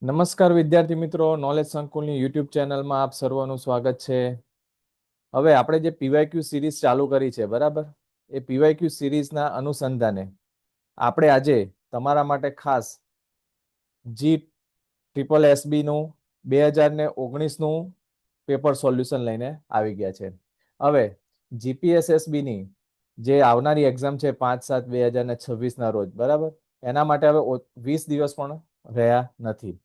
નમસ્કાર વિદ્યાર્થી મિત્રો, નોલેજ સંકુલની યુટ્યુબ ચેનલમાં આપ સર્વનું સ્વાગત છે. હવે આપણે જે પીવાયક્યુ સિરીઝ ચાલુ કરી છે, બરાબર, એ પીવાયક્યુ સિરીઝના અનુસંધાને આપણે આજે તમારા માટે ખાસ GSSB નું 2019નું પેપર સોલ્યુશન લઈને આવી ગયા છે. હવે GPSSB ની જે આવનારી એક્ઝામ છે 5/7/2026 ના રોજ, બરાબર, એના માટે હવે 20 દિવસ પણ રહ્યા નથી.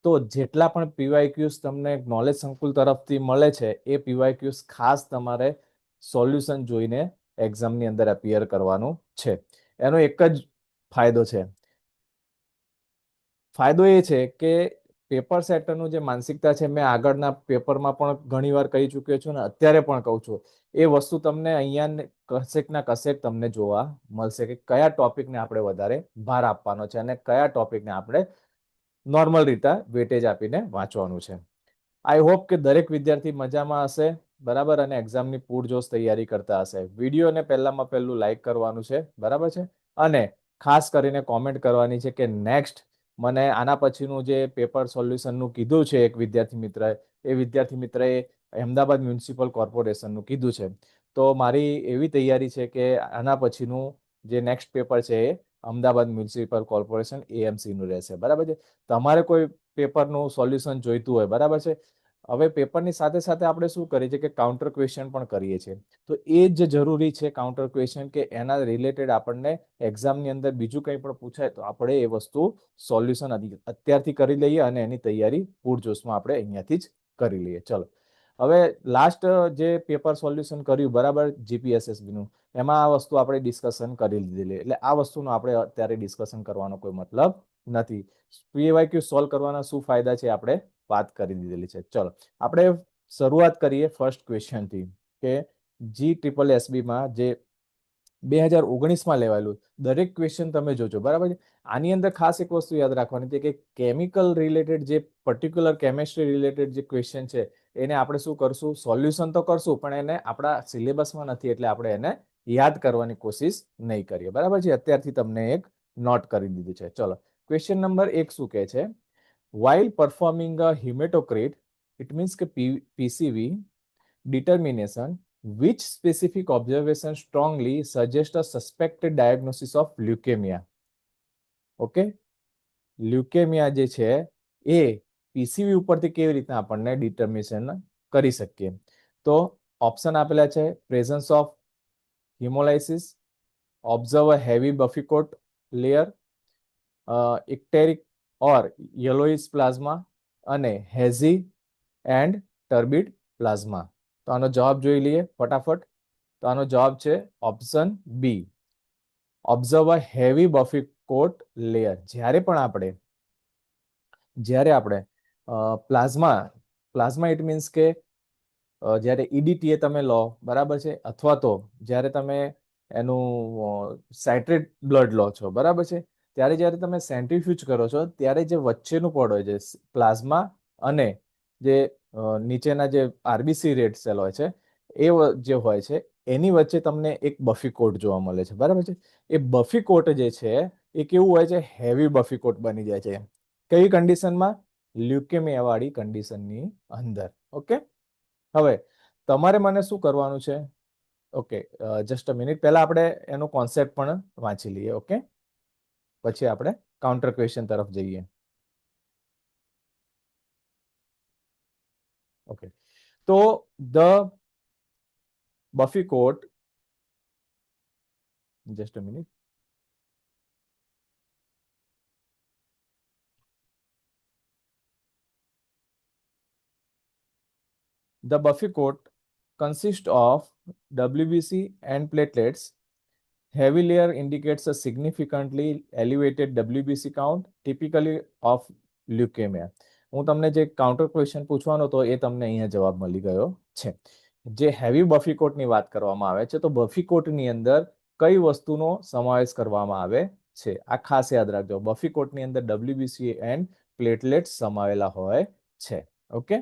તો જેટલા પણ પીવાયક્યુઝ તમને નોલેજ સંકુલ તરફથી મળે છે, એ પીવાયક્યુઝ ખાસ તમારે સોલ્યુશન જોઈને એક્ઝામની અંદર અપિયર કરવાનું છે. એનો એક જ ફાયદો છે. ફાયદો એ છે કે પેપર સેટરનું જે માનસિકતા છે, મેં આગળના પેપરમાં પણ ઘણીવાર કહી ચૂક્યો છું ને અત્યારે પણ કહું છું, એ વસ્તુ તમને અહીંયા કશેક ના કશેક તમને જોવા મળશે કે કયા ટોપિકને આપણે વધારે ભાર આપવાનો છે અને કયા ટોપિકને આપણે નોર્મલ રીતે વેટેજ આપીને વાંચવાનું છે. આઈ હોપ કે દરેક વિદ્યાર્થી મજામાં હશે, બરાબર, અને એક્ઝામની પૂરજોશ તૈયારી કરતા હશે. વિડીયોને પહેલામાં પહેલું લાઈક કરવાનું છે, બરાબર છે, અને ખાસ કરીને કોમેન્ટ કરવાની છે કે નેક્સ્ટ મને આના પછીનું જે પેપર સોલ્યુશનનું કીધું છે એક વિદ્યાર્થી મિત્રએ, એ વિદ્યાર્થી મિત્રએ અમદાવાદ મ્યુનિસિપલ કોર્પોરેશનનું કીધું છે. તો મારી એવી તૈયારી છે કે આના પછીનું જે નેક્સ્ટ પેપર છે એ અમદાવાદ મ્યુનિસિપલ કોર્પોરેશન AMC નું રહેશે, બરાબર છે. તમારે કોઈ પેપરનું સોલ્યુશન જોઈતું હોય, બરાબર છે. હવે પેપરની સાથે સાથે આપણે શું કરીએ છીએ કે કાઉન્ટર ક્વેશ્ચન પણ કરીએ છીએ. તો એ જ જરૂરી છે કાઉન્ટર ક્વેશ્ચન, કે એના રિલેટેડ આપણને એક્ઝામની અંદર બીજું કંઈ પણ પૂછાય તો આપણે એ વસ્તુ સોલ્યુશન અત્યારથી કરી લઈએ અને એની તૈયારી પૂરજોશમાં આપણે અહીંયાથી જ કરી લઈએ. ચલો, હવે લાસ્ટ જે પેપર સોલ્યુશન કર્યું, બરાબર, GPSSB નું, એમાં આ વસ્તુ આપણે ડિસ્કશન કરી લીધેલી, એટલે આ વસ્તુનું આપણે અત્યારે ડિસ્કશન કરવાનો કોઈ મતલબ નથી. પીવાયક્યુ સોલ્વ કરવાના શું ફાયદા છે આપણે વાત કરી દીધેલી છે. ચલો, આપણે શરૂઆત કરીએ ફર્સ્ટ ક્વેશ્ચનથી કે GSSB માં જે 2019માં લેવાયેલું દરેક ક્વેશ્ચન તમે જોજો, બરાબર છે. આની અંદર ખાસ એક વસ્તુ યાદ રાખવાની છે કે કેમિકલ રિલેટેડ જે પર્ટિક્યુલર કેમિસ્ટ્રી રિલેટેડ જે ક્વેશ્ચન છે, એને આપણે શું કરશું, સોલ્યુશન તો કરશું, પણ એને આપણા સિલેબસમાં નથી, એટલે આપણે એને યાદ કરવાની કોશિશ નહીં કરીએ, બરાબર છે. અત્યારથી તમને એક નોટ કરી દીધું છે. ચલો, ક્વેશ્ચન નંબર 1 શું કહે છે? While performing a hematocrit, it means કે PCV determination, which specific observation strongly suggest a suspected diagnosis of leukemia? Okay, leukaemia જે છે એ પીસીવી ઉપરથી કેવી રીતના આપણને ડિટર્મિનેશન કરી શકીએ? તો ઓપ્શન આપેલા છે: presence of haemolysis, observe a heavy buffy coat layer, icteric or yellowish plasma, અને હેઝી એન્ડ ટર્બિડ પ્લાઝમા. તો આનો જવાબ જોઈ લઈએ ફટાફટ. તો આનો જવાબ છે option B, observe a heavy buffy coat layer. જ્યારે આપણે પ્લાઝમા ઇટ મીન્સ કે જ્યારે EDTA તમે લો, બરાબર છે, અથવા તો જ્યારે તમે એનું સાઇટ્રેટ બ્લડ લો છો, બરાબર છે, ત્યારે જ્યારે તમે સેન્ટ્રીફ્યુજ કરો છો, ત્યારે જે વચ્ચેનું પડ હોય છે પ્લાઝમા અને જે નીચેના જે RBC રેડ સેલ હોય છે, એ જે હોય છે એની વચ્ચે તમને એક બફી કોટ જોવા મળે છે, બરાબર છે. એ બફી કોટ જે છે એ કેવું હોય છે? હેવી બફી કોટ બની જાય છે. કઈ કન્ડિશનમાં? લ્યુકેમિયા વાળી કન્ડિશનની અંદર. ઓકે, હવે તમારે મને શું કરવાનું છે? ઓકે, જસ્ટ અ મિનિટ, પહેલા આપણે એનો કોન્સેપ્ટ પણ વાંચી લઈએ. ઓકે, પછી આપણે કાઉન્ટર ક્વેશ્ચન તરફ જઈએ. ઓકે, તો the buffy coat, just a minute, the buffy coat consists of WBC and platelets. Heavy layer indicates a significantly elevated WBC count, typically of leukemia. હું તમને જે કાઉન્ટર ક્વેશ્ચન પૂછવાનો હતો એ તમને અહીંયા જવાબ મળી ગયો છે. જે હેવી બફી કોટની વાત કરવામાં આવે છે, તો બફી કોટની અંદર કઈ વસ્તુનો સમાવેશ કરવામાં આવે છે? આ ખાસ યાદ રાખજો. બફી કોટની અંદર WBC એન્ડ પ્લેટલેટ્સ સમાવેલા હોય છે. ઓકે,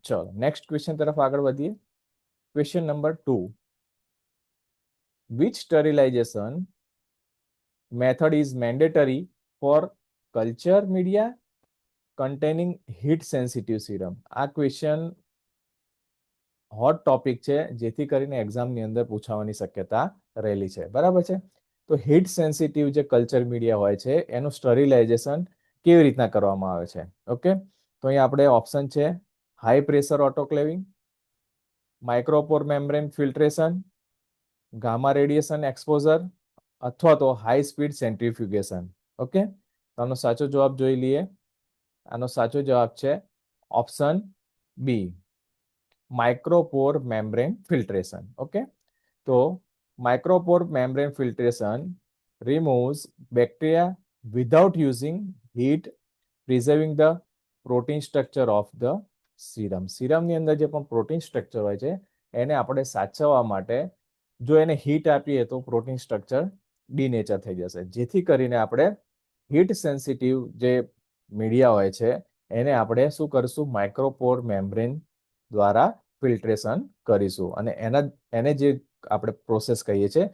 ચલો નેક્સ્ટ ક્વેશ્ચન તરફ આગળ વધીએ. Question number 2, which sterilization method is mandatory for culture media containing heat sensitive serum. આ ક્વેશ્ચન હોટ ટોપિક છે, જેથી કરીને એક્ઝામની અંદર પૂછાવાની શક્યતા રહેલી છે. બરાબર છે. તો હીટ સેન્સિટિવ જે કલ્ચર મીડિયા હોય છે એનું સ્ટરીલાઇઝેશન કેવી રીતના કરવામાં આવે છે. ઓકે, તો અહીંયા આપણે ઓપ્શન છે high pressure autoclaving, micropore membrane filtration, gamma radiation exposure અથવા તો હાઈ સ્પીડ સેન્ટ્રીફ્યુગેશન. ઓકે, તો આનો સાચો જવાબ જોઈ લઈએ. આનો સાચો જવાબ છે option B, micropore membrane filtration. Okay, તો micropore membrane filtration removes bacteria without using heat, preserving the protein structure of the serum. સીરમની અંદર જે પણ પ્રોટીન સ્ટ્રક્ચર હોય છે એને આપણે સાચવવા માટે જો એને હીટ આપીએ તો પ્રોટીન સ્ટ્રક્ચર ડીનેચર થઈ જશે, જેથી કરીને આપણે હીટ સેન્સિટિવ જે મીડિયા હોય છે એને આપણે શું કરીશું, માઇક્રોપોર મેમ્બ્રેન દ્વારા ફિલ્ટ્રેશન કરીશું અને એને જે આપણે પ્રોસેસ કહીએ છીએ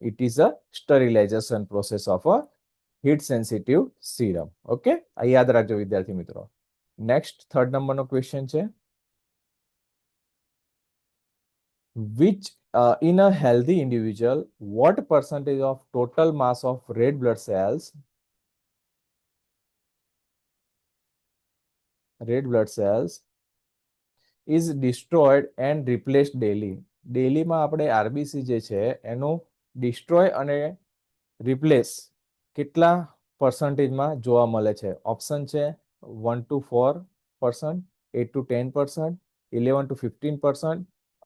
it is a sterilization process of a heat sensitive serum. Okay, આ યાદ રાખજો વિદ્યાર્થી મિત્રો. નેક્સ્ટ થર્ડ નંબરનો ક્વેશ્ચન છે, which in a healthy individual what percentage of total mass of red blood cells is destroyed and replaced daily. ડેલીમાં આપણે RBC જે છે એનું ડિસ્ટ્રોય અને રિપ્લેસ કેટલા પર્સન્ટેજમાં જોવા મળે છે? ઓપ્શન છે 1 to 4%, 8 to 10%, 11 to 15%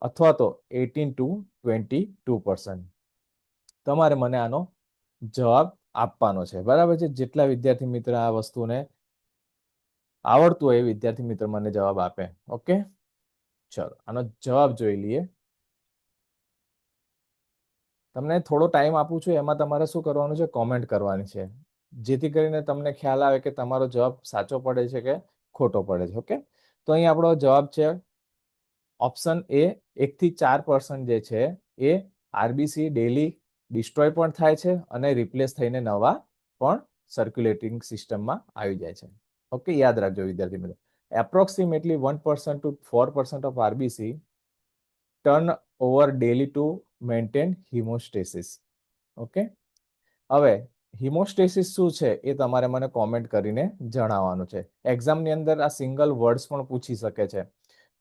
અથવા તો 18 to 22%. તમારે મને આનો જવાબ આપવાનો છે. બરાબર છે. જેટલા વિદ્યાર્થી મિત્ર આ વસ્તુને આવડતું હોય એ વિદ્યાર્થી મિત્ર મને જવાબ આપે. ઓકે, ચલો આનો જવાબ જોઈ લઈએ. તમને થોડો ટાઈમ આપું છું, એમાં તમારે શું કરવાનું છે, કોમેન્ટ કરવાની છે, જેથી કરીને તમને ખ્યાલ આવે કે તમારો જવાબ સાચો પડે છે કે ખોટો પડે છે. ઓકે, તો અહીં આપણો જવાબ છે ઓપ્શન એ, 1 થી 4% જે છે એ આરબીસી ડેલી ડિસ્ટ્રોય પણ થાય છે અને રિપ્લેસ થઈને નવા પણ સર્ક્યુલેટિંગ સિસ્ટમમાં આવી જાય છે. ઓકે, યાદ રાખજો વિદ્યાર્થી મિત્રો. Approximately 1% to 4% of RBC turn over daily to maintain haemostasis. Okay, હવે હિમોસ્ટેસિસ શું છે એ તમારે મને કોમેન્ટ કરીને જણાવવાનું છે. એક્ઝામની અંદર આ સિંગલ વર્ડ્સ પણ પૂછી શકે છે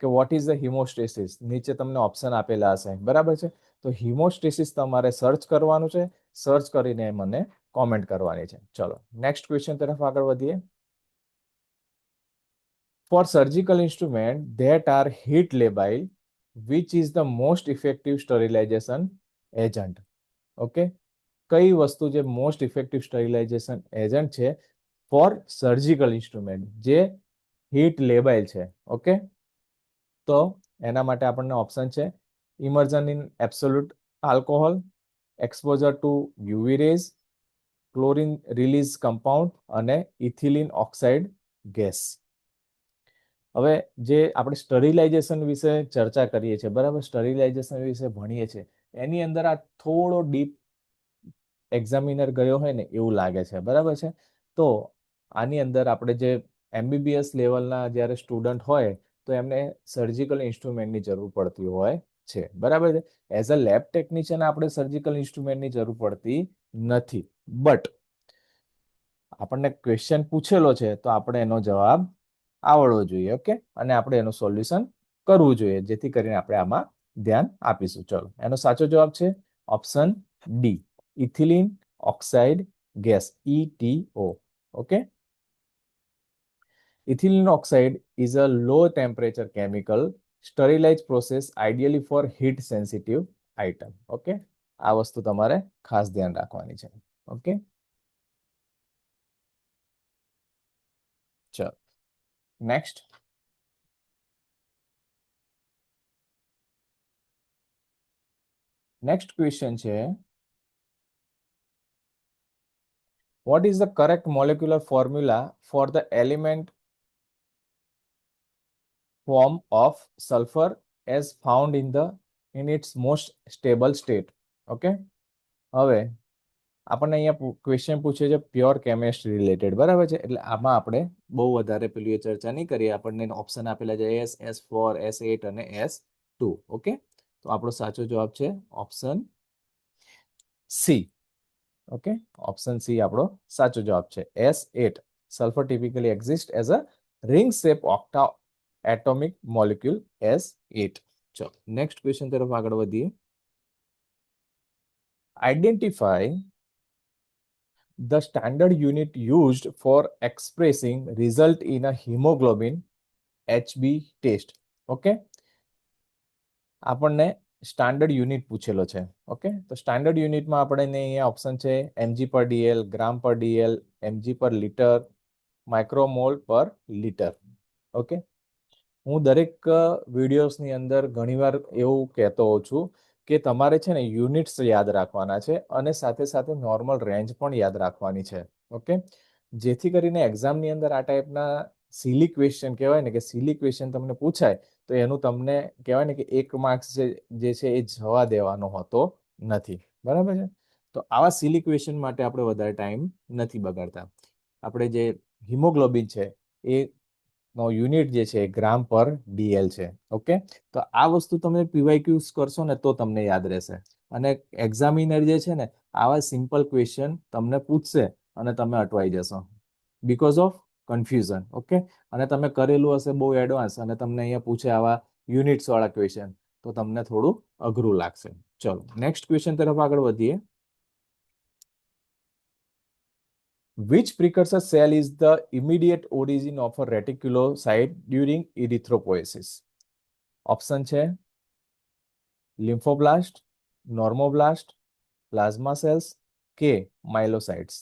કે વોટ ઇઝ ધ હિમોસ્ટેસિસ. નીચે તમને ઓપ્શન આપેલા હશે. બરાબર છે. તો હિમોસ્ટેસિસ તમારે સર્ચ કરવાનું છે, સર્ચ કરીને મને કોમેન્ટ કરવાની છે. ચલો નેક્સ્ટ ક્વેશ્ચન તરફ આગળ વધીએ. For surgical instrument that are heat labile, which is the most effective sterilization agent? Okay, કઈ વસ્તુ જે મોસ્ટ ઇફેક્ટિવ સ્ટરીલાઇઝેશન એજન્ટ છે ફોર સર્જિકલ ઇન્સ્ટ્રુમેન્ટ જે હીટ લેબાઇલ છે? ઓકે, તો એના માટે આપણને ઓપ્શન છે immersion in absolute alcohol, exposure to UV rays, chlorine release compound અને ઇથિલિન ઓક્સાઇડ ગેસ. હવે જે આપણે સ્ટરીલાઇઝેશન વિશે ચર્ચા કરીએ છીએ, બરાબર, સ્ટરીલાઇઝેશન વિશે ભણીએ છીએ, એની અંદર આ થોડો ડીપ એક્ઝામિનર ગયો હોય ને એવું લાગે છે. બરાબર છે. તો આની અંદર આપણે જે એમબીબીએસ લેવલના જ્યારે સ્ટુડન્ટ હોય તો એમને સર્જિકલ ઇન્સ્ટ્રુમેન્ટની જરૂર પડતી હોય છે. બરાબર છે. એઝ અ લેબ ટેકનિશિયન આપણે સર્જિકલ ઇન્સ્ટ્રુમેન્ટની જરૂર પડતી નથી, બટ આપણને ક્વેશ્ચન પૂછેલો છે તો આપણે એનો જવાબ આવડવો જોઈએ. ઓકે, અને આપણે એનું સોલ્યુશન કરવું જોઈએ, જેથી કરીને આપણે આમાં ધ્યાન આપીશું. ચલો, એનો સાચો જવાબ છે option D, ethylene oxide gas, ETO. Okay, ethylene oxide is a low temperature chemical sterilized process ideally for heat sensitive item. Okay, આ વસ્તુ તમારે ખાસ ધ્યાન રાખવાની છે. ઓકે, ચલો નેક્સ્ટ. નેક્સ્ટ ક્વેશ્ચન છે, what is the correct molecular formula for the element form of sulfur as found in its most stable state? Okay, હવે આપણને અહીંયા ક્વેશ્ચન પૂછે છે પ્યોર કેમેસ્ટ્રી રિલેટેડ, બરાબર છે, એટલે આમાં આપણે બહુ વધારે પેલી ચર્ચા નહીં કરીએ. આપણને ઓપ્શન આપેલા છે S4, S8 અને S2. ઓકે, તો આપણો સાચો જવાબ છે option C. Okay, option C આપણો સાચો જવાબ છે. S8 sulphur typically exist as a ring shape octa atomic molecule S8. ચલો નેક્સ્ટ ક્વેશ્ચન તરફ આગળ વધીએ. Identify the standard unit used for expressing result in a hemoglobin HB test. Okay, આપણને standard unit પૂછેલો છે. ઓકે, તો standard યુનિટમાં આપણને અહીંયા ઓપ્શન છે mg પર dl, ગ્રામ પર dl, mg પર લિટર, માઇક્રોમોલ પર લિટર. ઓકે, હું દરેક વિડીયોઝની અંદર ઘણીવાર એવું કહેતો હોઉં છું કે તમારે છે ને યુનિટ્સ યાદ રાખવાના છે અને સાથે સાથે નોર્મલ રેન્જ પણ યાદ રાખવાની છે. ઓકે, જેથી કરીને એક્ઝામની અંદર આ ટાઈપના સિલી ક્વેશ્ચન કહેવાય ને કે સિલી ક્વેશ્ચન તમને પૂછાય તો એનું તમને કહેવાય ને કે 1 માર્ક્સ જે છે એ જવા દેવાનો હોતો નથી. બરાબર છે, તો આવા સિલી ક્વેશ્ચન માટે આપણે વધારે ટાઈમ નથી બગાડતા. આપણે જે હિમોગ્લોબિન છે એ નો યુનિટ જે છે ગ્રામ પર ડીએલ છે. ઓકે, તો આ વસ્તુ તમે પીવાયક્યુઝ કરશો ને તો તમને યાદ રહેશે. અને એક્ઝામિનર જે છે ને આવા સિમ્પલ ક્વેશ્ચન તમને પૂછશે અને તમે અટવાઈ જશો બીકોઝ ઓફ કન્ફ્યુઝન. ઓકે, અને તમે કરેલું હશે બહુ એડવાન્સ અને તમને અહીંયા પૂછે આવા યુનિટ્સ વાળા ક્વેશ્ચન તો તમને થોડું અઘરું લાગશે. ચલો નેક્સ્ટ ક્વેશ્ચન તરફ આગળ વધીએ. Which precursor cell is the immediate origin of a reticulocyte during erythropoiesis? Option છે લિમ્ફોબ્લાસ્ટ, નોર્મોબ્લાસ્ટ, પ્લાઝ્મા સેલ્સ કે માઇલોસાઇટ્સ.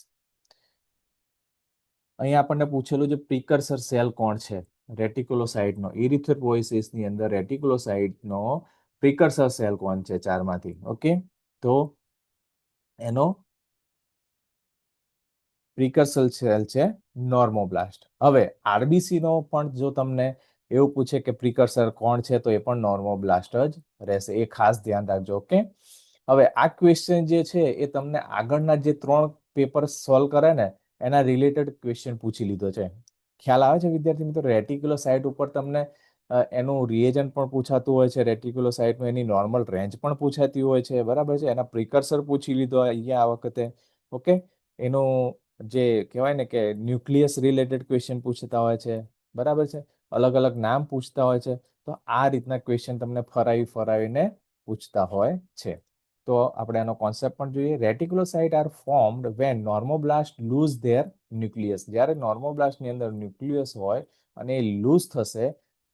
અહીંયા આપણને પૂછેલું છે પ્રિકર્સર સેલ કોણ છે રેટિક્યુલોસાઇટનો. ઇરિથ્રોપોઇસિસની અંદર રેટિક્યુલોસાઇટનો પ્રિકર્સર સેલ કોણ છે ચારમાંથી? ઓકે, તો એનો પ્રિકર્સર સેલ છે નોર્મોબ્લાસ્ટ. હવે આરબીસી નો પણ જો તમને એવું પૂછે કે પ્રિકર્સર કોણ છે તો એ પણ નોર્મોબ્લાસ્ટ જ રહેશે, એ ખાસ ધ્યાન રાખજો. ઓકે, હવે આ ક્વેશ્ચન જે છે એ તમને આગળના જે 3 પેપર સોલ્વ કરે ને એના રિલેટેડ ક્વેશ્ચન પૂછી લીધો છે. ખ્યાલ આવે છે વિદ્યાર્થી મિત્રો? રેટિક્યુલોસાઇટ ઉપર તમને એનું રિએજન્ટ પણ પૂછાતું હોય છે, રેટિક્યુલોસાઇટનું એની નોર્મલ રેન્જ પણ પૂછાતી હોય છે. બરાબર છે, એના પ્રિકર્સર પૂછી લીધો અહીંયા આ વખતે. ઓકે, એનું જે કહેવાય ને કે ન્યુક્લિયસ રિલેટેડ ક્વેશ્ચન પૂછતા હોય છે. બરાબર છે, અલગ અલગ નામ પૂછતા હોય છે. તો આ રીતના ક્વેશ્ચન તમને ફરાવીને પૂછતા હોય છે. તો આપણે આનો કોન્સેપ્ટ પણ જોઈએ. Reticulocyte are formed when normoblast lose their nucleus. જ્યારે નોર્મોબ્લાસ્ટની અંદર ન્યુક્લિયસ હોય અને એ લૂઝ થશે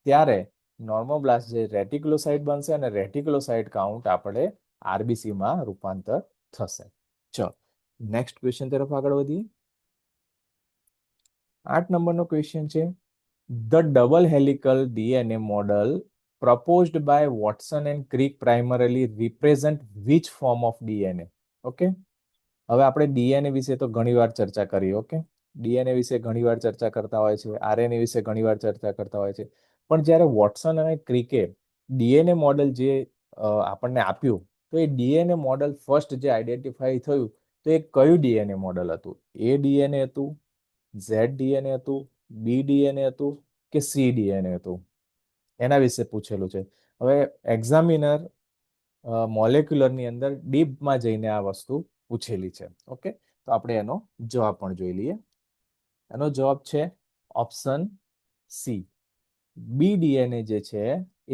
ત્યારે નોર્મોબ્લાસ્ટ જે રેટિક્યુલોસાઇટ બનશે અને રેટિક્યુલોસાઇટ કાઉન્ટ આપણે આરબીસીમાં રૂપાંતર થશે. ચલો નેક્સ્ટ ક્વેશ્ચન તરફ આગળ વધીએ. 8 નંબરનો ક્વેશ્ચન છે the double helical DNA model proposed by Watson and Crick primarily represent which form of DNA? Okay, હવે આપણે ડીએનએ વિશે તો ઘણીવાર ચર્ચા કરી. ઓકે, ડીએનએ વિશે ઘણીવાર ચર્ચા કરતા હોય છે, આરએનએ વિશે ઘણીવાર ચર્ચા કરતા હોય છે. પણ જ્યારે વોટસન અને ક્રિકે ડીએનએ મોડલ જે આપણને આપ્યું તો એ ડીએનએ મોડલ ફર્સ્ટ જે આઈડેન્ટિફાઈ થયું તો એ કયું ડીએનએ મોડલ હતું? એ ડીએનએ હતું, ઝેડ ડીએનએ હતું, બી ડીએનએ હતું કે સી ડીએનએ હતું? એના વિશે પૂછેલું છે. હવે એક્ઝામિનર મોલેક્યુલરની અંદર ડીપમાં જઈને આ વસ્તુ પૂછેલી છે. ઓકે, તો આપણે એનો જવાબ પણ જોઈ લઈએ. એનો જવાબ છે ઓપ્શન સી. બી ડીએનએ જે છે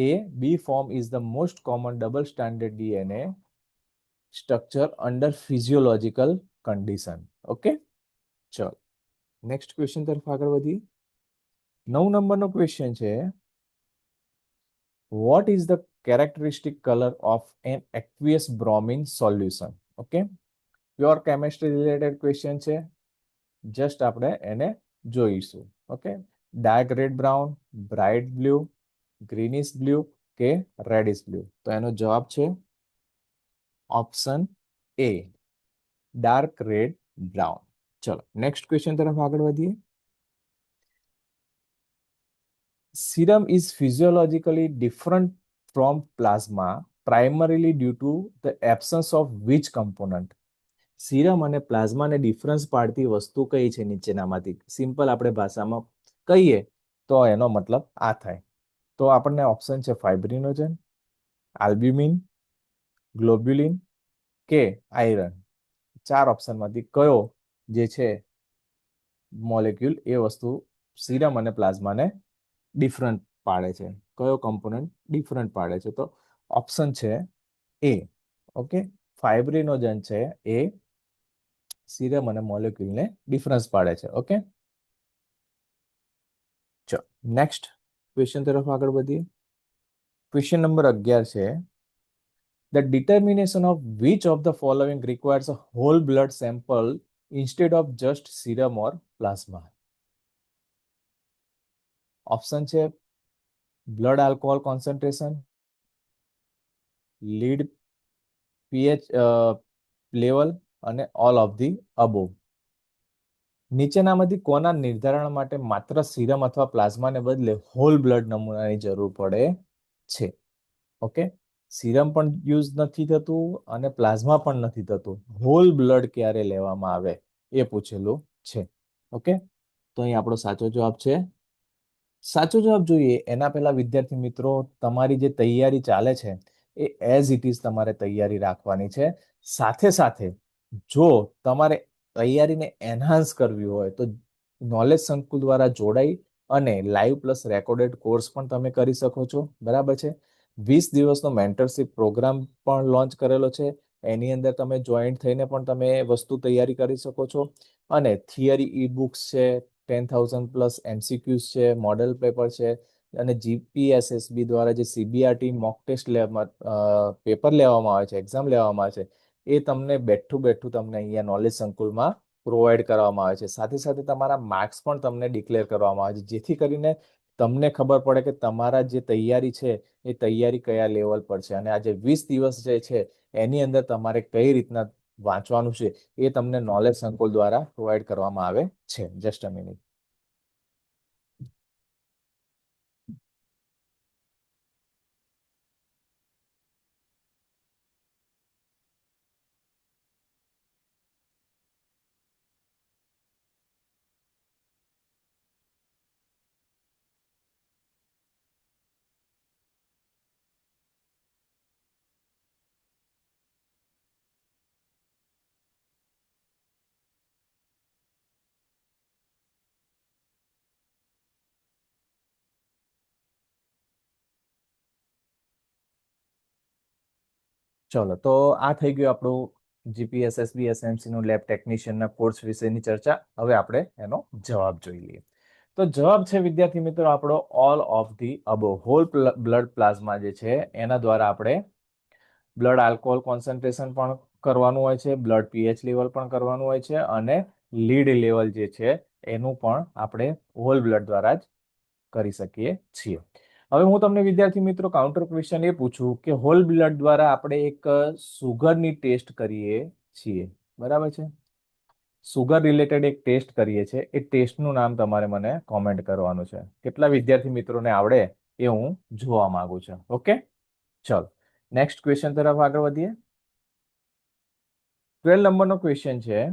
એ B form is the most common double standard DNA structure under physiological condition. Okay, ચલો નેક્સ્ટ ક્વેશ્ચન તરફ આગળ વધીએ. 9 નંબરનો ક્વેશ્ચન છે what is the characteristic color of an aqueous bromine solution? Okay, pure chemistry related question છે, just આપણે એને જોઈશું. Okay, dark red brown, bright blue, greenish blue કે રેડિશ બ્લુ? તો એનો જવાબ છે option A, dark red brown. ચલો નેક્સ્ટ ક્વેશ્ચન તરફ આગળ વધીએ. Serum is physiologically different from plasma primarily due to the absence of which component? Serum અને પ્લાઝમાને ડિફરન્સ પાડતી વસ્તુ કઈ છે નીચેનામાંથી? સિમ્પલ આપણે ભાષામાં કહીએ તો એનો મતલબ આ થાય. તો આપણને ઓપ્શન છે ફાઇબ્રિનોજન, આલ્બ્યુમિન, ગ્લોબ્યુલિન કે આયરન. 4 ઓપ્શનમાંથી કયો જે છે મોલેક્યુલ એ વસ્તુ સીરમ અને પ્લાઝમાને ડિફરન્ટ પાડે છે, કયો કમ્પોનન્ટ ડિફરન્ટ પાડે છે? તો ઓપ્શન છે એ. ઓકે, ફાઇબ્રિનોજન છે એ સીરમ અને મોલેક્યુલને ડિફરન્સ પાડે છે. ઓકે, ચલો નેક્સ્ટ ક્વેશ્ચન તરફ આગળ વધીએ. ક્વેશ્ચન નંબર 11 છે, the determination of which of the following requires a whole blood sample instead of just serum or plasma? Option છે blood alcohol concentration, lead pH level અને all of the above. નીચેનામાંથી કોના નિર્ધારણ માટે માત્ર serum અથવા પ્લાઝમાને બદલે હોલ બ્લડ નમૂનાની જરૂર પડે છે? ઓકે, સીરમ પણ યુઝ નથી થતું અને પ્લાઝમા પણ નથી થતું, હોલ બ્લડ ક્યારે લેવામાં આવે એ પૂછેલું છે. ઓકે, તો અહીં આપણો સાચો જવાબ છે. સાચો જવાબ જોઈએ એના પહેલા વિદ્યાર્થી મિત્રો, તમારી જે તૈયારી ચાલે છે એ એઝ ઇટ ઇઝ તમારે તૈયારી રાખવાની છે. સાથે સાથે જો તમારે તૈયારીને એનહાન્સ કરવી હોય તો નોલેજ સંકુલ દ્વારા જોડાઈ અને લાઈવ પ્લસ રેકોર્ડેડ કોર્સ પણ તમે કરી શકો છો. બરાબર છે. 20 દિવસનો મેન્ટરશિપ પ્રોગ્રામ પણ લોન્ચ કરેલો છે. એની અંદર તમે જોઈન્ટ થઈને પણ તમે વસ્તુ તૈયારી કરી શકો છો. અને થિયરી ઈ બુક્સ છે, 10,000 પ્લસ એમસીક્યુઝ છે, મોડેલ પેપર છે, અને જીપીએસએસબી દ્વારા જે સીબીઆરટી મોક ટેસ્ટ પેપર લેવામાં આવે છે, એક્ઝામ લેવામાં આવે છે, એ તમને બેઠું બેઠું તમને અહીંયા નોલેજ સંકુલમાં પ્રોવાઈડ કરવામાં આવે છે. સાથે સાથે તમારા માર્ક્સ પણ તમને ડિક્લેર કરવામાં આવે છે, જેથી કરીને તમને ખબર પડે કે તમારા જે તૈયારી છે એ તૈયારી કયા લેવલ પર છે. અને આ જે 20 દિવસ જે છે એની અંદર તમારે કઈ રીતના વાંચવાનું છે એ તમને નોલેજ સંકુલ દ્વારા પ્રોવાઈડ કરવામાં આવે છે. Just a minute. ચલો, તો આ થઈ ગયું આપણું જીપીએસએસબી એસએમસી નું લેબ ટેકનિશિયનના કોર્સ વિશેની ચર્ચા. હવે આપણે એનો જવાબ જોઈ લઈએ. તો જવાબ છે વિદ્યાર્થી મિત્રો આપણો all of the above. Whole blood plasma જે છે એના દ્વારા આપણે બ્લડ આલ્કોહોલ કોન્સન્ટ્રેશન પણ કરવાનું હોય છે, બ્લડ પીએચ લેવલ પણ કરવાનું હોય છે, અને લીડ લેવલ જે છે એનું પણ આપણે હોલ બ્લડ દ્વારા જ કરી શકીએ છીએ. હવે હું તમને વિદ્યાર્થી મિત્રો કાઉન્ટર ક્વેશ્ચન એ પૂછું કે હોલ બ્લડ દ્વારા આપણે એક સુગરની ટેસ્ટ કરીએ છીએ, બરાબર છે? સુગર રિલેટેડ એક ટેસ્ટ કરીએ છીએ, એ ટેસ્ટનું નામ તમારે મને કોમેન્ટ કરવાનું છે. કેટલા વિદ્યાર્થી મિત્રોને આવડે એ હું જોવા માંગુ છું. ઓકે, ચલો નેક્સ્ટ ક્વેશ્ચન તરફ આગળ વધીએ. 12 નંબરનો ક્વેશ્ચન છે,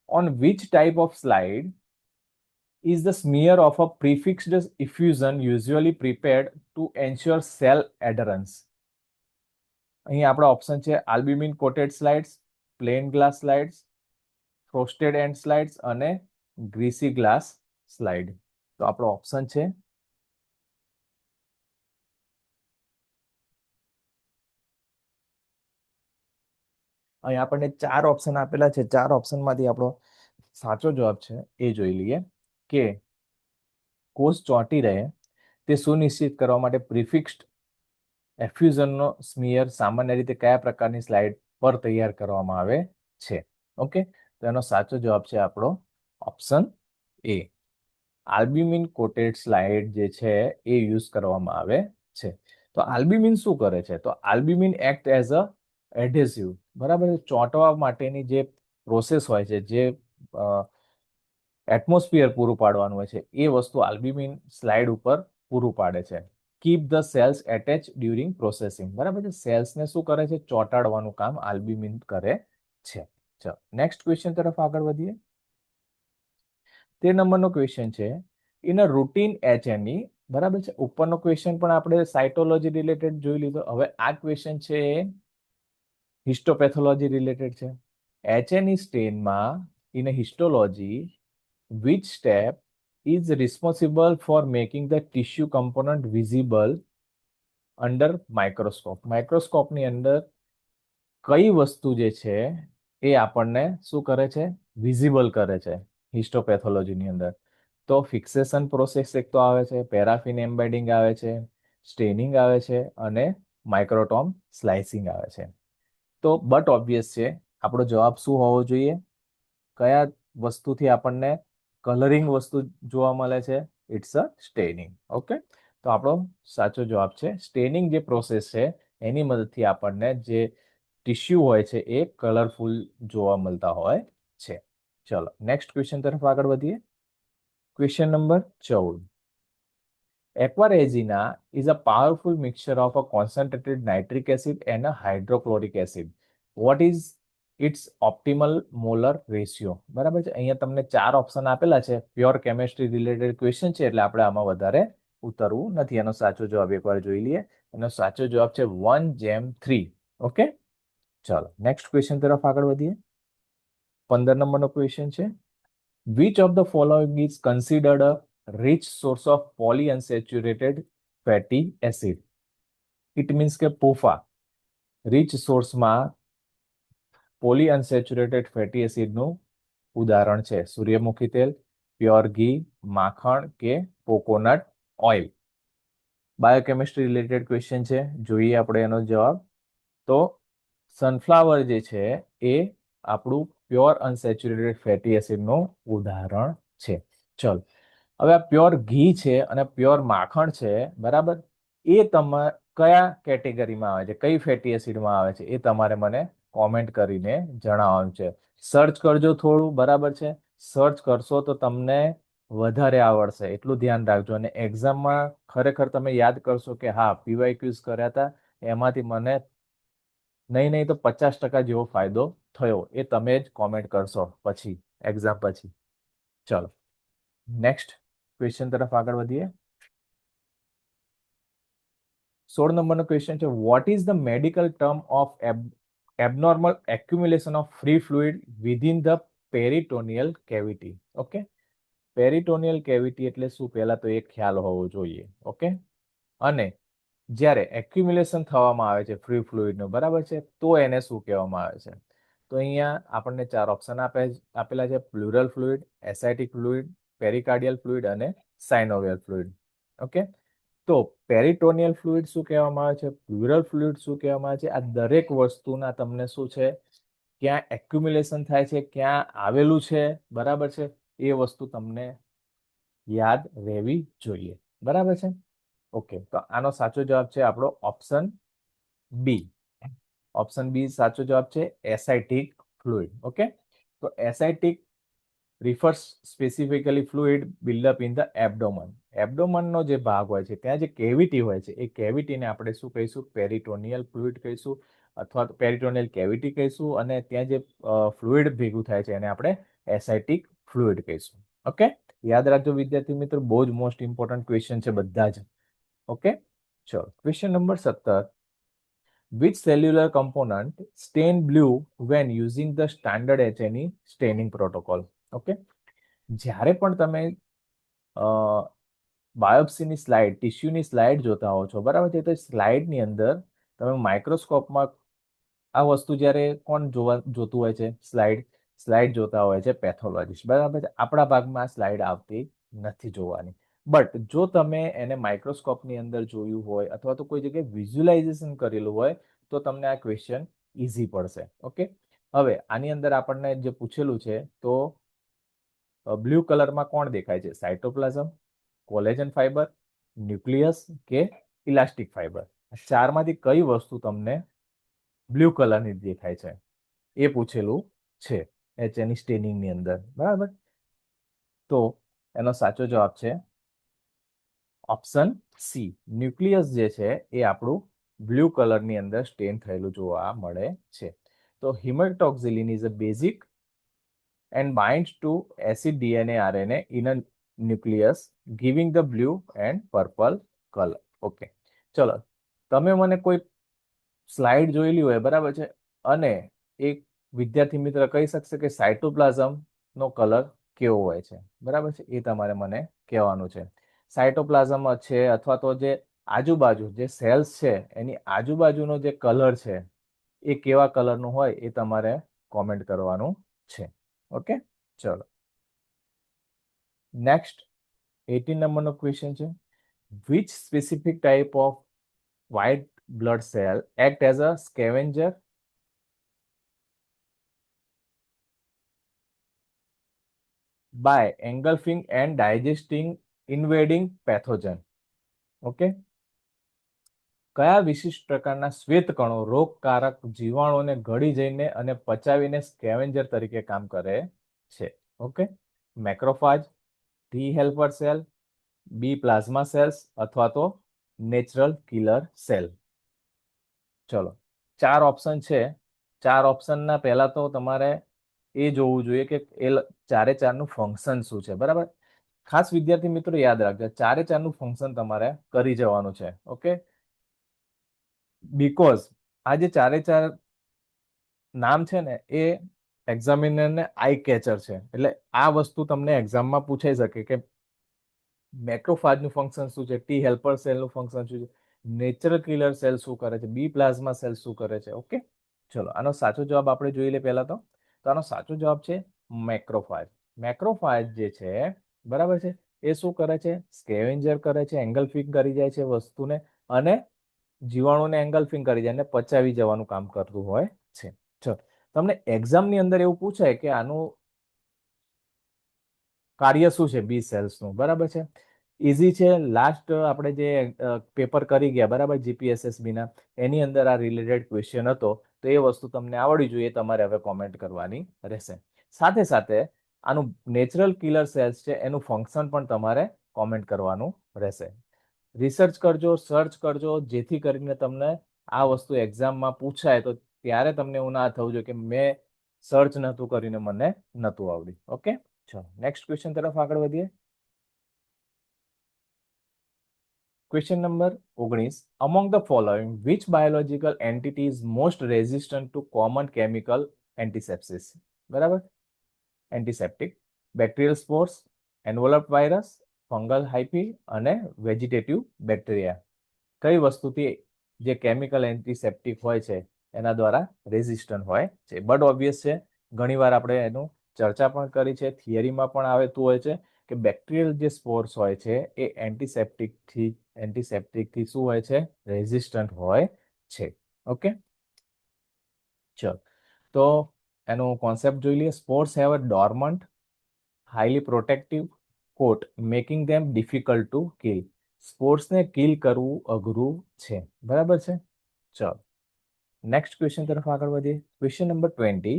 on which type of slide is the smear of a prefixed effusion usually prepared to ensure cell adherence? અહીં આપણા ઓપ્શન છે albumin coated slides, plain glass slides, frosted end slides અને greasy glass slide. તો આપણો option છે અહીં આપણને 4 option આપેલા છે. 4 ઓપ્શનમાંથી આપણો સાચો જવાબ છે એ જોઈ લઈએ કે કોષ ચોંટી રહે તે સુનિશ્ચિત કરવા માટે પ્રિફિક્સ્ડ એફ્યુઝનનો સ્મિયર સામાન્ય રીતે કયા પ્રકારની સ્લાઇડ પર તૈયાર કરવામાં આવે છે? ઓકે, તો એનો સાચો જવાબ છે આપણો option A. Albumin coated slide જે છે એ યુઝ કરવામાં આવે છે. તો આલ્બ્યુમિન શું કરે છે? તો albumin act as a adhesive, બરાબર. ચોંટવા માટેની જે પ્રોસેસ હોય છે, જે એટમોસ્ફિયર પૂરું પાડવાનું હોય છે, એ વસ્તુ આલ્બ્યુમિન સ્લાઇડ ઉપર પૂરું પાડે છે. Keep the cells attach during processing, બરાબર છે. સેલ્સને શું કરે છે? ચોંટાડવાનું કામ આલ્બ્યુમિન કરે છે. ચાલો નેક્સ્ટ ક્વેશ્ચન તરફ આગળ વધીએ. 13 નંબરનો ક્વેશ્ચન છે, ઇન અ રૂટીન HNE, બરાબર છે. ઉપરનો ક્વેશ્ચન પણ આપણે સાયટોલોજી રિલેટેડ જોઈ લીધો. હવે આ ક્વેશ્ચન છે હિસ્ટોપેથોલોજી રિલેટેડ છે. HNE સ્ટેનમાં in histology which step is responsible for making the tissue component visible under microscope? માઇક્રોસ્કોપની અંદર કઈ વસ્તુ જે છે એ આપણને શું કરે છે? વિઝિબલ કરે છે હિસ્ટોપેથોલોજીની અંદર. તો ફિક્સેશન પ્રોસેસ એક તો આવે છે, પેરાફિન એમ્બેડિંગ આવે છે, સ્ટેનિંગ આવે છે અને માઇક્રોટોમ સ્લાઇસિંગ આવે છે. તો બટ ઓબ્વિયસ છે, આપણો જવાબ શું હોવો જોઈએ? કયા વસ્તુથી આપણને કલરિંગ વસ્તુ જોવા મળે છે? It's a staining. ઓકે, તો આપણો સાચો જવાબ છે સ્ટેનિંગ. જે પ્રોસેસ છે એની મદદથી આપણને જે ટિશ્યુ હોય છે એ કલરફુલ જોવા મળતા હોય છે. ચલો નેક્સ્ટ ક્વેશ્ચન તરફ આગળ વધીએ. Question number 14. Aquaresin is a powerful mixture of a concentrated nitric acid and a hydrochloric acid. What is its optimal molar ratio? બરાબર છે. અહીંયા તમને 4 ઓપ્શન આપેલા છે. પ્યોર કેમિસ્ટ્રી રિલેટેડ ક્વેશ્ચન છે એટલે આપણે આમાં વધારે ઉતરવું નથી. એનો સાચો જવાબ એકવાર જોઈ લઈએ. એનો સાચો જવાબ છે 1:3. ઓકે, ચાલો નેક્સ્ટ ક્વેશ્ચન તરફ આગળ વધીએ. 15 નંબરનો ક્વેશ્ચન છે, which of the following is considered a rich source of polyunsaturated fatty acid? It means કે POFA rich સોર્સમાં પોલીઅનસેચ્યુરેટેડ ફેટી એસિડનું ઉદાહરણ છે. સૂર્યમુખી તેલ, પ્યોર ઘી, માખણ કે coconut oil? Biochemistry related question છે, જોઈએ આપણે એનો જવાબ. તો સનફ્લાવર જે છે એ આપણું પ્યોર અનસેચ્યુરેટેડ ફેટી એસિડનું ઉદાહરણ છે. ચલો હવે આ પ્યોર ઘી છે અને પ્યોર માખણ છે, બરાબર, એ કયા કેટેગરીમાં આવે છે, કઈ ફેટી એસિડમાં આવે છે એ તમારે મને કોમેન્ટ કરીને જણાવવાનું છે. સર્ચ કરજો થોડું, બરાબર છે. સર્ચ કરશો તો તમને વધારે આવડશે, એટલું ધ્યાન રાખજો. અને એક્ઝામમાં ખરેખર તમે યાદ કરશો કે હા PYQs કર્યા હતા, એમાંથી મને નહીં તો 50% જેવો ફાયદો થયો, એ તમે જ કોમેન્ટ કરશો પછી એક્ઝામ પછી. ચલો નેક્સ્ટ ક્વેશ્ચન તરફ આગળ વધીએ. 16 નંબરનો ક્વેશ્ચન છે, what is the medical term of abnormal accumulation of free fluid within the peritoneal cavity? Okay, peritoneal cavity એટલે શું, પહેલા તો એક ખ્યાલ હોવો જોઈએ. ઓકે, અને જ્યારે એક્યુમ્યુલેશન થવામાં આવે છે ફ્રી ફ્લુઇડનું, બરાબર છે, તો એને શું કહેવામાં આવે છે? તો અહીંયા આપણને 4 ઓપ્શન આપેલા છે, પ્લુરલ ફ્લુઇડ, એસાઇટિક ફ્લુઇડ, પેરિકાર્ડિયલ ફ્લુઇડ અને સાઇનોવિયલ ફ્લુઇડ. ઓકે, તો પેરિટોનિયલ ફ્લુઇડ શું કહેવામાં આવે છે, પ્લુરલ ફ્લુઇડ શું કહેવામાં આવે છે? આ દરેક વસ્તુના તમને શું છે, ક્યાં એક્યુમ્યુલેશન થાય છે, ક્યાં આવેલું છે, બરાબર છે, એ વસ્તુ તમને યાદ રહેવી જોઈએ, બરાબર છે. ઓકે, તો આનો સાચો જવાબ છે આપણો ઓપ્શન બી. ઓપ્શન બી સાચો જવાબ છે, એસાઇટિક ફ્લુઇડ. ઓકે, તો ascitic refers specifically fluid buildup in the abdomen. એબડોમનનો જે ભાગ હોય છે, ત્યાં જે કેવિટી હોય છે, એ કેવિટીને આપણે શું કહીશું? પેરિટોનિયલ ફ્લુઇડ કહીશું, અથવા તો પેરિટોનિયલ કેવિટી કહીશું, અને ત્યાં જે ફ્લુઇડ ભેગું થાય છે એને આપણે એસાઇટિક ફ્લુઇડ કહીશું. ઓકે, યાદ રાખજો વિદ્યાર્થી મિત્રો, બહુ જ મોસ્ટ ઇમ્પોર્ટન્ટ ક્વેશ્ચન છે બધા જ. ઓકે, ચલો question number 17. Which cellular component stain blue when using the standard HNE staining protocol? Okay, જ્યારે પણ તમે બાયોપ્સીની સ્લાઇડ, ટિશ્યુની સ્લાઇડ જોતા હો છો, બરાબર છે, તો સ્લાઇડની અંદર તમે માઇક્રોસ્કોપમાં આ વસ્તુ જ્યારે કોણ જોતું હોય છે? સ્લાઇડ જોતા હોય છે પેથોલોજીસ્ટ, બરાબર છે. આપણા ભાગમાં આ સ્લાઇડ આવતી નથી જોવાની. બટ જો તમે એને માઇક્રોસ્કોપની અંદર જોયું હોય અથવા તો કોઈ જગ્યાએ વિઝ્યુલાઇઝેશન કરેલું હોય તો તમને આ ક્વેશ્ચન ઇઝી પડશે. ઓકે, હવે આની અંદર આપણને જે પૂછેલું છે, તો બ્લુ કલરમાં કોણ દેખાય છે? સાયટોપ્લાઝમ, કોલેજન ફાઈબર, ન્યુક્લિયસ કે ઇલાસ્ટિક ફાઈબર? ચારમાંથી કઈ વસ્તુ તમને બ્લુ કલરની દેખાય છે એ પૂછેલું છે HNE સ્ટેનિંગની અંદર, બરાબર. તો એનો સાચો જવાબ છે ઓપ્શન સી. ન્યુક્લિયસ જે છે એ આપણું બ્લુ કલરની અંદર સ્ટેન થયેલું જોવા મળે છે. તો haematoxylin is a basic and binds to acid DNA RNA in a nucleus, giving the blue and purple color. Okay. ચલો તમે મને કોઈ સ્લાઇડ જોયેલી હોય, બરાબર છે, અને એક વિદ્યાર્થી મિત્ર કહી શકશે કે સાયટોપ્લાઝમ નો કલર કેવો હોય છે, બરાબર છે, એ તમારે મને કહેવાનું છે. સાયટોપ્લાઝમ છે અથવા તો જે આજુબાજુ જે સેલ્સ છે એની આજુબાજુનો જે કલર છે એ કેવા કલરનું હોય એ તમારે કોમેન્ટ કરવાનું છે. ઓકે, ચલો નેક્સ્ટ 18 નંબરનો ક્વેશ્ચન છે, which specific type of white blood cell act as a scavenger by engulfing and digesting invading pathogen? Okay, કયા વિશિષ્ટ પ્રકારના શ્વેત કણો રોગકારક જીવાણુને ઘડી જઈને અને પચાવીને સ્કેવેન્જર તરીકે કામ કરે છે? ઓકે, મેક્રોફાજ, ટી હેલ્પર સેલ, બી પ્લાઝમા સેલ્સ અથવા તો નેચરલ કિલર સેલ. ચલો 4 ઓપ્શન છે. 4 ઓપ્શનના પહેલા તો તમારે એ જોવું જોઈએ કે એ ચારે ચારનું ફંક્શન શું છે, બરાબર. ખાસ વિદ્યાર્થી મિત્રો યાદ રાખજો, ચારે ચારનું ફંક્શન તમારે કરી જવાનું છે. ઓકે, બીકોઝ આ જે ચારે ચાર નામ છે ને એ એક્ઝામિનરને આઈ કેચર છે, એટલે આ વસ્તુ તમને એક્ઝામમાં પૂછાઈ શકે કે મેક્રોફાજનું ફંક્શન શું છે, ટી હેલ્પર સેલનું ફંક્શન શું છે, નેચરલ કિલર સેલ શું કરે છે, બી પ્લાઝમા સેલ શું કરે છે. ઓકે, ચલો આનો સાચો જવાબ આપણે જોઈ લે પહેલા તો આનો સાચો જવાબ છે મેક્રોફાજ. મેક્રોફાજ જે છે, બરાબર છે, એ શું કરે છે, સ્કેવેન્જર કરે છે, એંગલ્ફિંગ કરી જાય છે વસ્તુને અને જીવાણુને એંગલ્ફિંગ કરી જાય અને પચાવી જવાનું કામ કરતું હોય છે. ચલો તમને એક્ઝામની અંદર એવું પૂછાય કે આનું કાર્ય શું છે બી સેલ્સનું, બરાબર છે, ઇઝી છે. લાસ્ટ આપણે જે પેપર કરી ગયા, બરાબર, જીપીએસએસબી ના, એની અંદર આ રિલેટેડ ક્વેશ્ચન હતો, તો એ વસ્તુ તમને આવડવી જોઈએ, તમારે હવે કોમેન્ટ કરવાની રહેશે. સાથે સાથે આનું નેચરલ કિલર સેલ્સ છે એનું ફંક્શન પણ તમારે કોમેન્ટ કરવાનું રહેશે. રિસર્ચ કરજો, સર્ચ કરજો, જેથી કરીને તમને આ વસ્તુ એક્ઝામમાં પૂછાય તો ત્યારે તમને એવું ના થવું જોઈએ કે મેં સર્ચ નહોતું કરીને મને નહોતું આવડ્યું. ઓકે, ચલો નેક્સ્ટ ક્વેશ્ચન તરફ આગળ વધીએ. Question number 19, among the following which biological entity is most resistant to common chemical antisepsis? બરાબર, antiseptic, bacterial spores, envelope virus, fungal hyphae અને વેજીટેટિવ બેક્ટેરિયા. કઈ વસ્તુથી જે કેમિકલ એન્ટિસેપ્ટિક હોય છે એના દ્વારા રેઝિસ્ટન્ટ હોય છે? બટ ઓબ્વિયસ છે, ઘણીવાર આપણે એનું ચર્ચા પણ કરી છે, થિયરીમાં પણ આવતું હોય છે કે બેક્ટેરિયલ જે સ્પોર્સ હોય છે એ એન્ટિસેપ્ટિકથી શું હોય છે, રેઝિસ્ટન્ટ હોય છે. ઓકે, ચલો તો એનો કોન્સેપ્ટ જોઈ લઈએ. Spores have a dormant highly protective coat making them difficult to kill. સ્પોર્ટ્સને કિલ કરવું અઘરું છે, બરાબર છે. ચલો નેક્સ્ટ ક્વેશ્ચન તરફ આગળ વધીએ. Question number 20,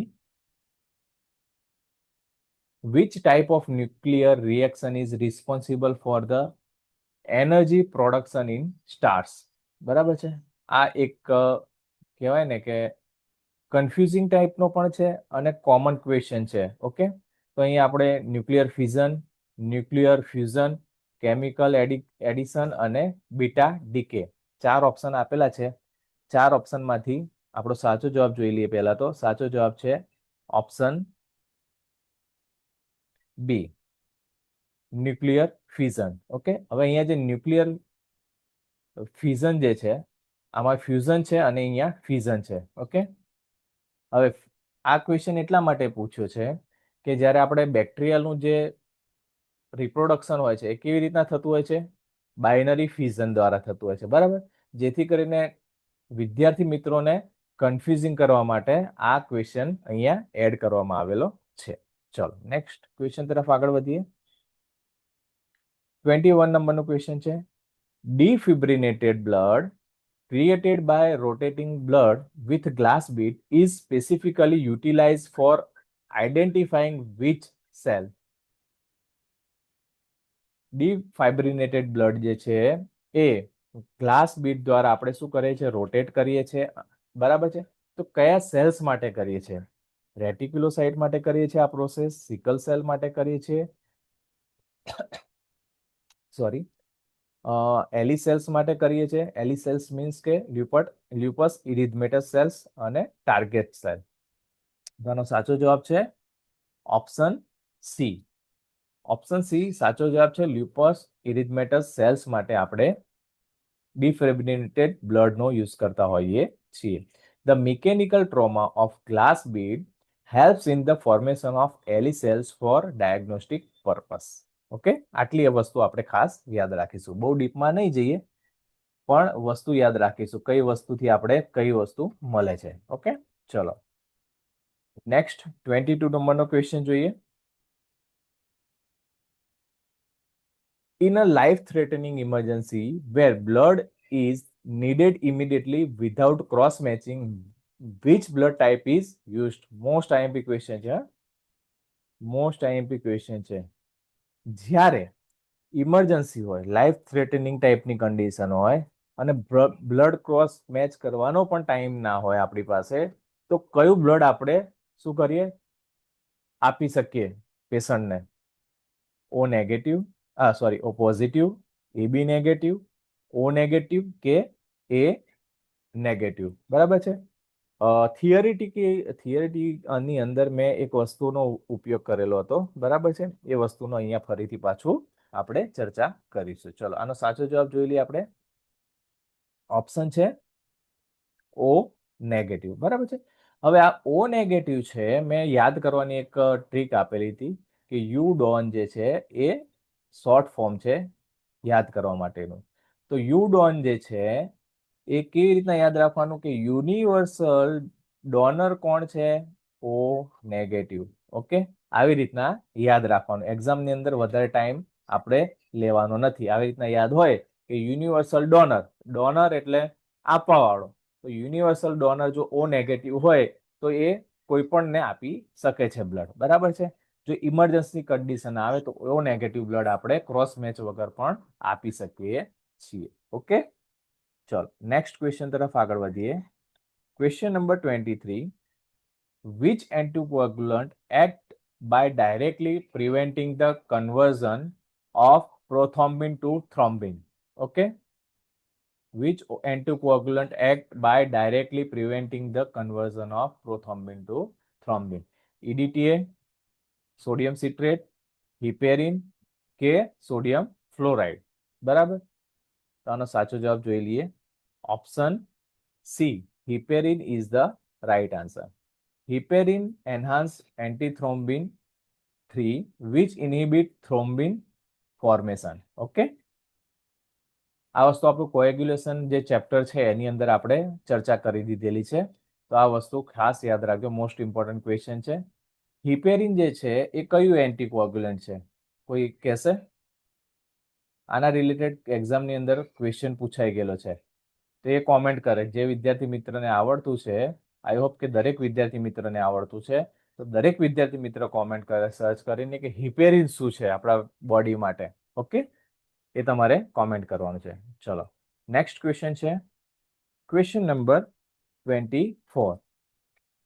which type of nuclear reaction is responsible for the energy production in stars? બરાબર છે, આ એક કહેવાય ને કે કન્ફ્યુઝિંગ ટાઈપનો પણ છે અને કોમન ક્વેશ્ચન છે. ઓકે, તો અહીંયા આપણે nuclear fission, nuclear fusion, chemical addition અને બીટા ડીકે 4 ઓપ્શન આપેલા છે. 4 ઓપ્શનમાંથી આપણો સાચો જવાબ જોઈ લઈએ. પહેલા તો સાચો જવાબ છે option B, nuclear fusion. Okay, હવે અહીંયા જે ન્યુક્લિયર ફ્યુઝન જે છે, આમાં ફ્યુઝન છે અને અહીંયા ફિઝન છે. ઓકે, હવે આ ક્વેશ્ચન એટલા માટે પૂછ્યો છે કે જ્યારે આપણે બેક્ટેરિયલનું જે રિપ્રોડક્શન હોય છે એ કેવી રીતના થતું હોય છે, બાઇનરી ફિઝન દ્વારા થતું હોય છે, બરાબર. જેથી કરીને વિદ્યાર્થી મિત્રોને કન્ફ્યુઝિંગ કરવા માટે આ ક્વેશ્ચન અહીંયા એડ કરવામાં આવેલો છે. ચલો નેક્સ્ટ ક્વેશ્ચન તરફ આગળ વધીએ. 21 નંબરનો ક્વેશ્ચન છે, defibrinated blood created by rotating blood with glass bead is specifically utilized for identifying which cell? Defibrinated blood જે છે એ ગ્લાસ બીડ દ્વારા આપણે શું કરીએ છીએ, રોટેટ કરીએ છીએ, બરાબર છે. તો કયા સેલ્સ માટે કરીએ છીએ? રેટિક્યુલોસાઇટ માટે કરીએ છીએ આ પ્રોસેસ, સિકલ સેલ માટે કરીએ છીએ, સોરી, એલી સેલ્સ માટે કરીએ છીએ. એલી સેલ્સ મીન્સ કે લ્યુપસ ઇરિથમેટસ સેલ્સ અને ટાર્ગેટ સેલ. આનો સાચો જવાબ છે ઓપ્શન સી. ઓપ્શન સી સાચો જવાબ છે. લ્યુપસ ઇરિથમેટસ સેલ્સ માટે આપણે ડિફિબ્રિલેટેડ બ્લડનો યુઝ કરતા હોઈએ છીએ. The mechanical trauma of glass bead helps in the formation of L E cells for diagnostic purpose. Okay, આટલી એ વસ્તુ આપણે ખાસ યાદ રાખીશું. બહુ ડીપમાં નહીં જઈએ, પણ વસ્તુ યાદ રાખીશું કઈ વસ્તુથી આપણે કઈ વસ્તુ મળે છે. ઓકે, ચલો નેક્સ્ટ 22 નંબરનો ક્વેશ્ચન જોઈએ. In a life-threatening emergency where blood is needed immediately without cross-matching, which blood type is used? Most IMP question છે. મોસ્ટ IMP question છે. જ્યારે ઇમરજન્સી હોય, લાઈફ થ્રેટનિંગ ટાઈપની કન્ડિશન હોય અને બ્લડ ક્રોસ મેચ કરવાનો પણ ટાઈમ ના હોય આપણી પાસે, તો કયું બ્લડ આપણે શું કરીએ? આપી શકીએ પેશન્ટને? ઓ નેગેટિવ, સોરી, ઓ પોઝિટિવ, એબી નેગેટિવ, ઓ નેગેટિવ કે એ નેગેટિવ. બરાબર છે. થિયરીની અંદર મેં એક વસ્તુનો ઉપયોગ કરેલો હતો. બરાબર છે. એ વસ્તુનો અહીંયા ફરીથી પાછું આપણે ચર્ચા કરીશું. ચલો આનો સાચો જવાબ જોઈ લઈએ આપણે. ઓપ્શન છે ઓ નેગેટિવ. બરાબર છે. હવે આ ઓ નેગેટિવ છે, મેં યાદ કરવાની એક ટ્રીક આપેલી હતી કે યુ ડોન જે છે એ શોર્ટ ફોર્મ છે યાદ કરવા માટેનું. તો યુ ડોન જે છે એ કેવી રીતના યાદ રાખવાનું કે યુનિવર્સલ ડોનર કોણ છે? ઓ નેગેટિવ. ઓકે, આવી રીતના યાદ રાખવાનું. એક્ઝામની અંદર વધારે ટાઈમ આપણે લેવાનો નથી. આવી રીતના યાદ હોય કે યુનિવર્સલ ડોનર, ડોનર એટલે આપવા વાળો, તો યુનિવર્સલ ડોનર જો ઓ નેગેટિવ હોય તો એ કોઈ પણને આપી શકે છે બ્લડ. બરાબર છે. જો ઇમરજન્સી કન્ડિશન આવે તો ઓ નેગેટિવ બ્લડ આપણે ક્રોસ મેચ વગર પણ આપી શકીએ છીએ. ઓકે, ચલો નેક્સ્ટ ક્વેશ્ચન તરફ આગળ વધીએ. Question number 23. Which anticoagulant act by directly preventing the conversion of prothrombin to thrombin? Okay, which anticoagulant act by directly preventing the conversion of prothrombin to thrombin? EDTA, sodium citrate, heparin કે sodium fluoride? બરાબર, તો આનો સાચો જવાબ જોઈ લઈએ. Option C, heparin is the right answer. Heparin enhance antithrombin 3 which inhibit thrombin formation. Okay, આ વસ્તુ આપણું કોએગ્યુલેશન જે ચેપ્ટર છે એની અંદર આપણે ચર્ચા કરી દીધેલી છે. તો આ વસ્તુ ખાસ યાદ રાખજો, મોસ્ટ ઇમ્પોર્ટન્ટ ક્વેશ્ચન છે. હિપેરિન જે છે એ કયું એન્ટીકોગ્યુલન્ટ છે? કોઈ કહેશે? આના રિલેટેડ એક્ઝામની અંદર ક્વેશ્ચન પૂછાઈ ગયેલો છે, તો એ કોમેન્ટ કરે. જે વિદ્યાર્થી મિત્રને આવડતું છે, આઈ હોપ કે દરેક વિદ્યાર્થી મિત્રને આવડતું છે, તો દરેક વિદ્યાર્થી મિત્ર કોમેન્ટ કરે સર્ચ કરીને કે હિપેરિન શું છે આપણા બોડી માટે. ઓકે, એ તમારે કોમેન્ટ કરવાનું છે. ચલો નેક્સ્ટ ક્વેશ્ચન છે question number 24.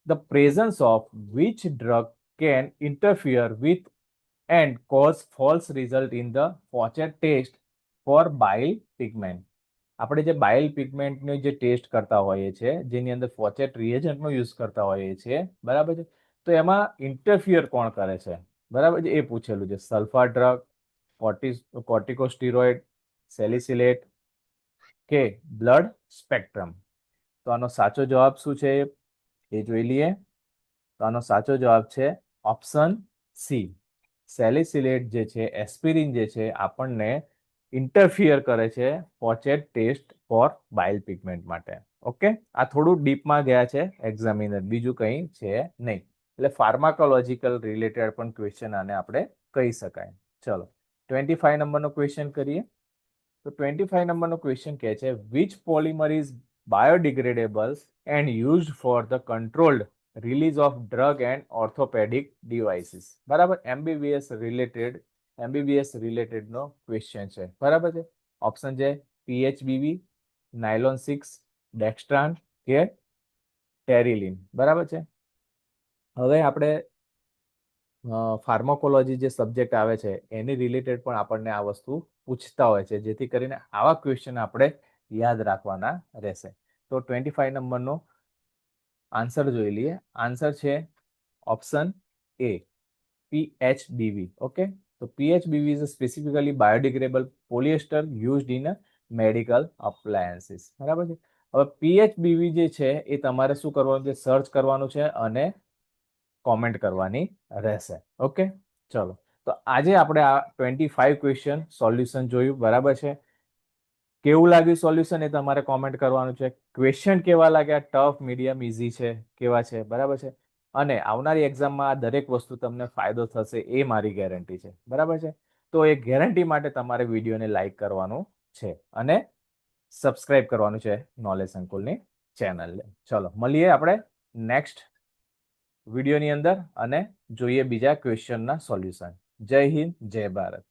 The presence of which drug can interfere with and cause false result in the Faucher test for bile pigment? આપણે જે બાઇલ પિગમેન્ટનો જે ટેસ્ટ કરતા હોઈએ છીએ, જેની અંદર ફોચેટ રિએજન્ટનો યુઝ કરતા હોઈએ છીએ, બરાબર છે, તો એમાં ઇન્ટરફિયર કોણ કરે છે? બરાબર છે, એ પૂછેલું છે. સલ્ફા ડ્રગ, કોર્ટિકોસ્ટીરોઇડ, સેલિસિલેટ કે બ્લડ સ્પેક્ટ્રમ? તો આનો સાચો જવાબ શું છે એ જોઈ લઈએ. તો આનો સાચો જવાબ છે ઓપ્શન સી. સેલિસિલેટ જે છે, એસ્પિરિન જે છે, આપણને ઇન્ટરફિયર કરે છે ફોચેટ ટેસ્ટ ફોર બાઇલ પિગમેન્ટ માટે. ઓકે, આ થોડું ડીપમાં ગયા છે એક્ઝામિનર, બીજું કંઈ છે નહીં. એટલે ફાર્માકોલોજીકલ રિલેટેડ પણ ક્વેશ્ચન આને આપણે કહી શકાય. ચલો 25 નંબરનો ક્વેશ્ચન કરીએ. તો 25 નંબરનો ક્વેશ્ચન કહે છે which polymer is biodegradable and used for the controlled release of drug and orthopedic devices? બરાબર, એમબીબીએસ રિલેટેડ નો ક્વેશ્ચન છે. બરાબર છે. ઓપ્શન છે પીએચબીવી, નાયલોન 6, ડેક્સ્ટ્રાન કે ટેરિલિન, બરાબર છે. હવે આપણે ફાર્માકોલોજી જે સબ્જેક્ટ આવે છે એની રિલેટેડ પણ આપણને આ વસ્તુ પૂછતા હોય છે, જેથી કરીને આવા ક્વેશ્ચન આપણે યાદ રાખવાના રહેશે. તો 25 નંબરનો આન્સર જોઈ લઈએ. આન્સર છે ઓપ્શન એ, PHBV. ઓકે, તો PHBV is a specifically biodegradable polyester used in medical appliances. બરાબર છે. હવે PHBV જે છે એ તમારે શું કરવાનું છે, સર્ચ કરવાનું છે અને કોમેન્ટ કરવાની રહેશે. ઓકે, ચલો. તો આજે આપણે આ 25 ક્વેશ્ચન સોલ્યુશન જોયું, બરાબર છે. કેવું લાગ્યું સોલ્યુશન એ તમારે કોમેન્ટ કરવાનું છે. ક્વેશ્ચન કેવા લાગ્યા, ટફ, મીડિયમ, ઇઝી છે, કેવા છે, બરાબર છે. અને આવનારી એક્ઝામમાં આ દરેક વસ્તુ તમને ફાયદો થશે એ મારી ગેરંટી છે, બરાબર છે. તો એ ગેરંટી માટે તમારે વિડીયોને લાઈક કરવાનું છે અને સબસ્ક્રાઇબ કરવાનું છે નોલેજ સંકુલની ચેનલને. ચલો મળીએ આપણે નેક્સ્ટ વિડીયોની અંદર અને જોઈએ બીજા ક્વેશ્ચનના સોલ્યુશન. જય હિન્દ, જય ભારત.